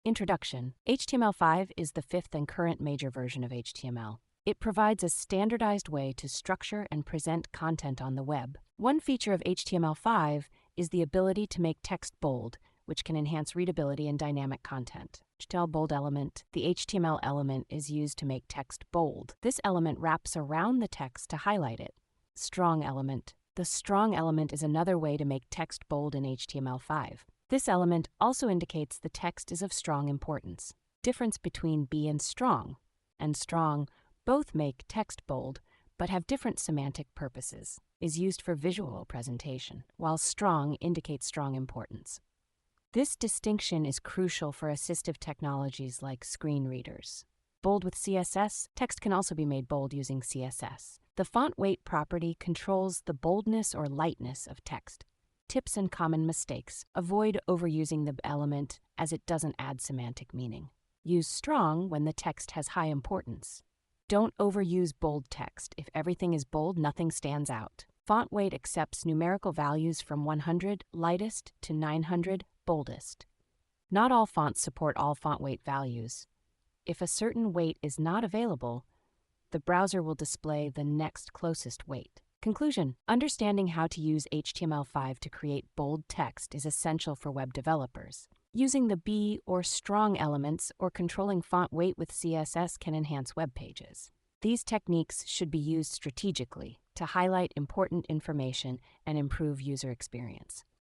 Introduction. HTML5 is the fifth and current major version of HTML. It provides a standardized way to structure and present content on the web. One feature of HTML5 is the ability to make text bold, which can enhance readability and dynamic content. HTML bold element. The HTML element is used to make text bold. This element wraps around the text to highlight it. Strong element. The strong element is another way to make text bold in HTML5. This element also indicates the text is of strong importance. Difference between B and strong both make text bold, but have different semantic purposes, is used for visual presentation, while strong indicates strong importance. This distinction is crucial for assistive technologies like screen readers. Bold with CSS, text can also be made bold using CSS. The font weight property controls the boldness or lightness of text. Tips and common mistakes. Avoid overusing the element as it doesn't add semantic meaning. Use strong when the text has high importance. Don't overuse bold text. If everything is bold, nothing stands out. Font weight accepts numerical values from 100 lightest to 900 boldest. Not all fonts support all font weight values. If a certain weight is not available, the browser will display the next closest weight. Conclusion. Understanding how to use HTML5 to create bold text is essential for web developers. Using the B or strong elements or controlling font weight with CSS can enhance web pages. These techniques should be used strategically to highlight important information and improve user experience.